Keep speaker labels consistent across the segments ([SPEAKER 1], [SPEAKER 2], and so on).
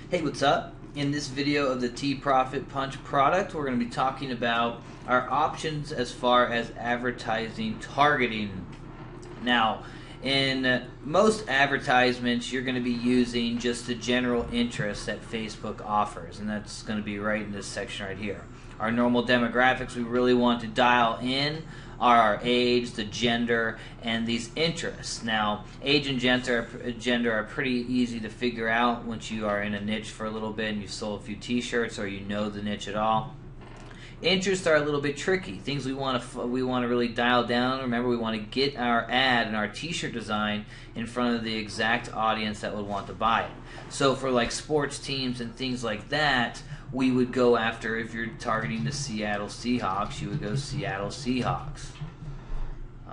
[SPEAKER 1] Hey, what's up? In this video of the T-Profit Punch product, we're going to be talking about our options as far as advertising targeting. Now, in most advertisements, you're going to be using just the general interest that Facebook offers, and that's going to be right in this section right here. Our normal demographics, we really want to dial in are our age, the gender, and these interests. Now, age and gender are pretty easy to figure out once you are in a niche for a little bit and you've sold a few t-shirts or you know the niche at all. Interests are a little bit tricky. Things we want to really dial down. Remember, we want to get our ad and our t-shirt design in front of the exact audience that would want to buy it. So for like sports teams and things like that, we would go after, if you're targeting the Seattle Seahawks, you would go Seattle Seahawks.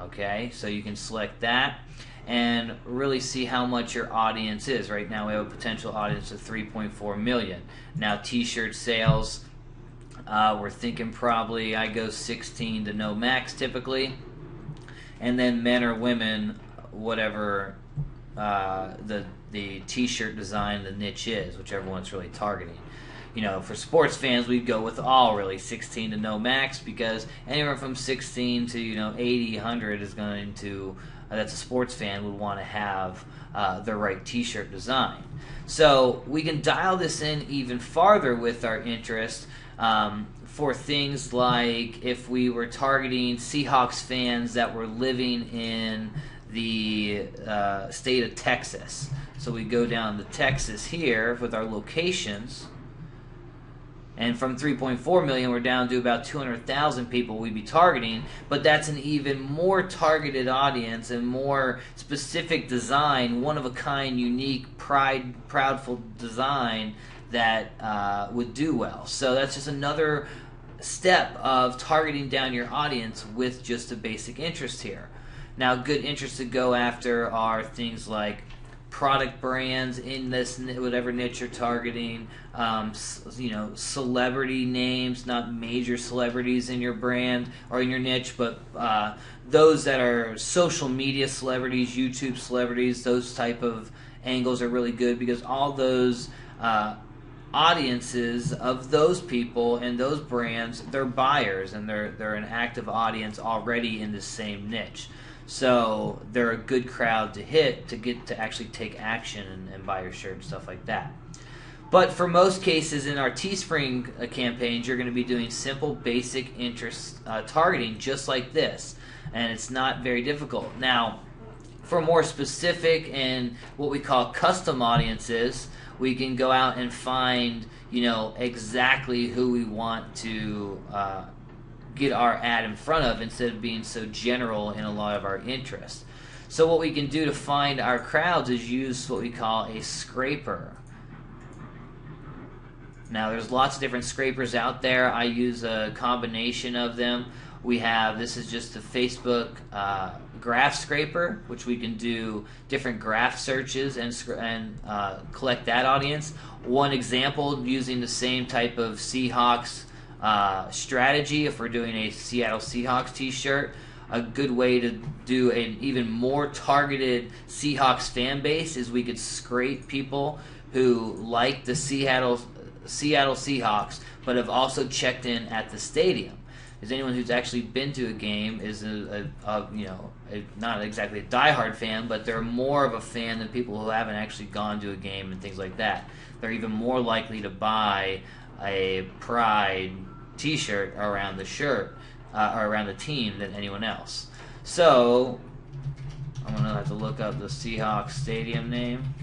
[SPEAKER 1] Okay, so you can select that and really see how much your audience is. Right now we have a potential audience of 3.4 million. Now t-shirt sales, we're thinking probably I go 16 to no max typically. And then men or women, whatever the t-shirt design, the niche is, whichever one it's really targeting. You know, for sports fans, we'd go with all, really, 16 to no max, because anywhere from 16 to, 80, 100 is going to, that's a sports fan, would want to have the right t-shirt design. So we can dial this in even farther with our interest for things like if we were targeting Seahawks fans that were living in the state of Texas. So we go down to Texas here with our locations. And from 3.4 million, we're down to about 200,000 people we'd be targeting. But that's an even more targeted audience and more specific design, one-of-a-kind, unique, proudful design that would do well. So that's just another step of targeting down your audience with just a basic interest here. Now, good interests to go after are things like product brands in this whatever niche you're targeting, celebrity names, not major celebrities in your brand or in your niche, but those that are social media celebrities, YouTube celebrities. Those type of angles are really good because all those audiences of those people and those brands, they're buyers and they're an active audience already in the same niche. So they're a good crowd to hit to get to actually take action and buy your shirt and stuff like that. But for most cases in our Teespring campaigns, you're going to be doing simple, basic interest targeting just like this. And it's not very difficult. Now, for more specific and what we call custom audiences, we can go out and find, exactly who we want to get our ad in front of instead of being so general in a lot of our interests. So what we can do to find our crowds is use what we call a scraper. Now there's lots of different scrapers out there. I use a combination of them. This is just the Facebook graph scraper, which we can do different graph searches and collect that audience. One example using the same type of Seahawks strategy, if we're doing a Seattle Seahawks t-shirt, a good way to do an even more targeted Seahawks fan base is we could scrape people who like the Seattle Seahawks but have also checked in at the stadium. As anyone who's actually been to a game is not exactly a diehard fan, but they're more of a fan than people who haven't actually gone to a game and things like that. They're even more likely to buy a Pride t-shirt around the shirt or around the team than anyone else. So I'm going to have to look up the Seahawks stadium name.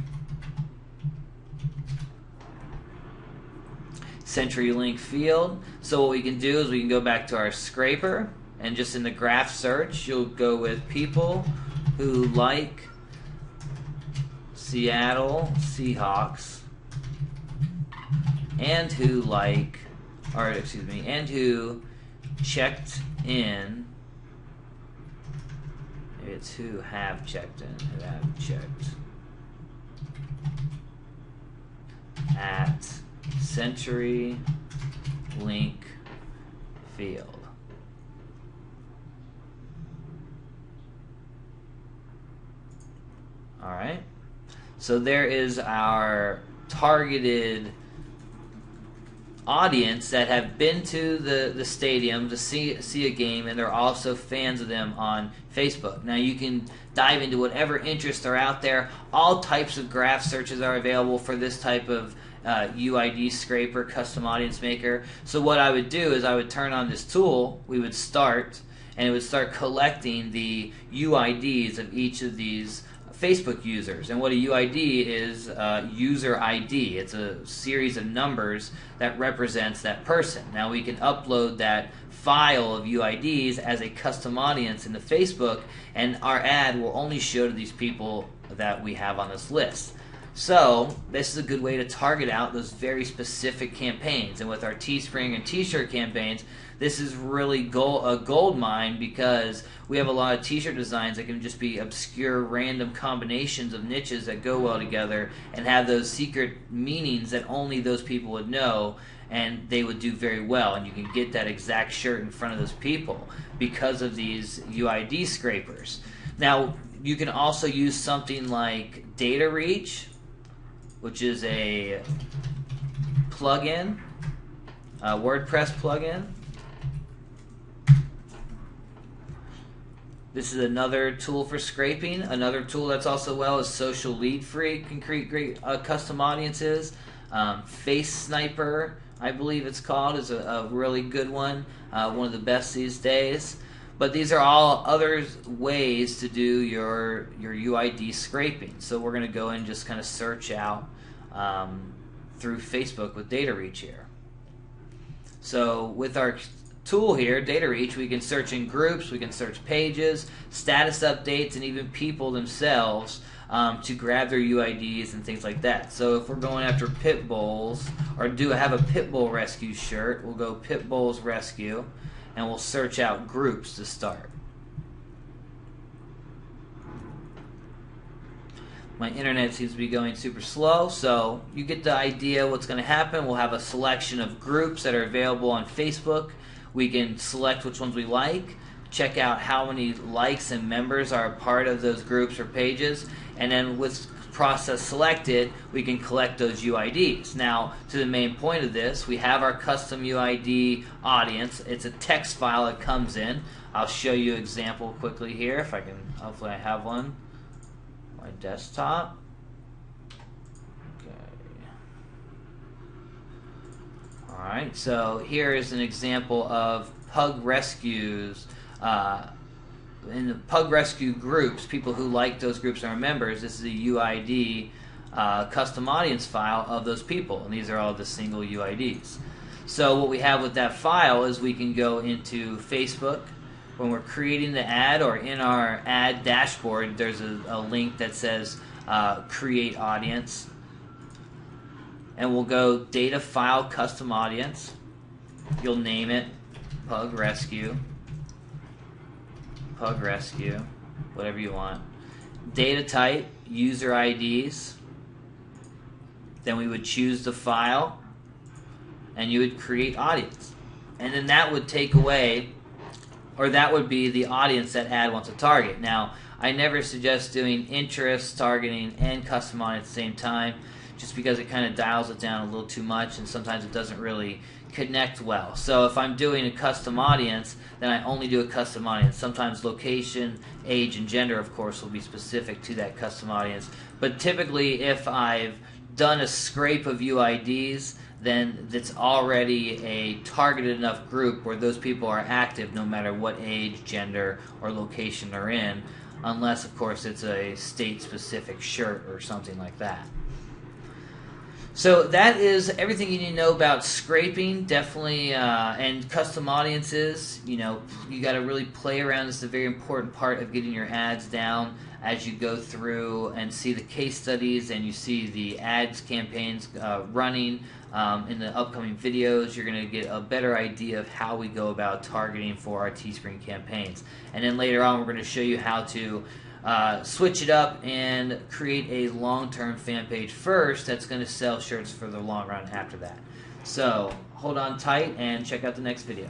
[SPEAKER 1] CenturyLink Field. So what we can do is we can go back to our scraper, and just in the graph search you'll go with people who like Seattle Seahawks and who checked in. Maybe it's who have checked at CenturyLink Field. Alright, so there is our targeted audience that have been to the stadium to see a game, and they're also fans of them on Facebook. Now you can dive into whatever interests are out there. All types of graph searches are available for this type of UID scraper, custom audience maker. So what I would do is I would turn on this tool, we would start, and it would start collecting the UIDs of each of these Facebook users. And what a UID is, user ID. It's a series of numbers that represents that person. Now we can upload that file of UIDs as a custom audience into Facebook, and our ad will only show to these people that we have on this list. So this is a good way to target out those very specific campaigns. And with our Teespring and T-shirt campaigns, this is really a gold mine, because we have a lot of T-shirt designs that can just be obscure random combinations of niches that go well together and have those secret meanings that only those people would know, and they would do very well. And you can get that exact shirt in front of those people because of these UID scrapers. Now you can also use something like Data Reach, which is a plugin, a WordPress plugin. This is another tool for scraping. Another tool that's also well is Social Lead Free, can create great custom audiences. Face Sniper, I believe it's called, is a really good one, one of the best these days. But these are all other ways to do your UID scraping. So we're going to go and just kind of search out through Facebook with Data Reach here. So with our tool here, Data Reach, we can search in groups, we can search pages, status updates, and even people themselves to grab their UIDs and things like that. So if we're going after pit bulls, or have a pit bull rescue shirt, we'll go pit bulls rescue, and we'll search out groups to start. My internet seems to be going super slow, so you get the idea what's going to happen. We'll have a selection of groups that are available on Facebook. We can select which ones we like, check out how many likes and members are a part of those groups or pages, and then with process selected, we can collect those UIDs. Now, to the main point of this, we have our custom UID audience. It's a text file that comes in. I'll show you an example quickly here, if I can. Hopefully I have one on my desktop. Alright, so here is an example of Pug Rescues. In the Pug Rescue groups, people who like those groups and are members, this is a UID custom audience file of those people, and these are all the single UIDs. So what we have with that file is we can go into Facebook. When we're creating the ad, or in our ad dashboard, there's a link that says Create Audience. And we'll go Data File Custom Audience. You'll name it Pug Rescue, whatever you want. Data type, user IDs. Then we would choose the file, and you would create audience. And then that would take away, or that would be the audience that ad wants to target. Now, I never suggest doing interest targeting and custom audience at the same time, just because it kind of dials it down a little too much, and sometimes it doesn't really connect well. So if I'm doing a custom audience, then I only do a custom audience. Sometimes location, age, and gender, of course, will be specific to that custom audience. But typically, if I've done a scrape of UIDs, then it's already a targeted enough group where those people are active no matter what age, gender, or location they're in, unless, of course, it's a state-specific shirt or something like that. So that is everything you need to know about scraping, definitely, and custom audiences. You know, you got to really play around. This is a very important part of getting your ads down as you go through and see the case studies and you see the ads campaigns running in the upcoming videos. You're going to get a better idea of how we go about targeting for our Teespring campaigns. And then later on, we're going to show you how to switch it up and create a long-term fan page first that's going to sell shirts for the long run after that. So hold on tight and check out the next video.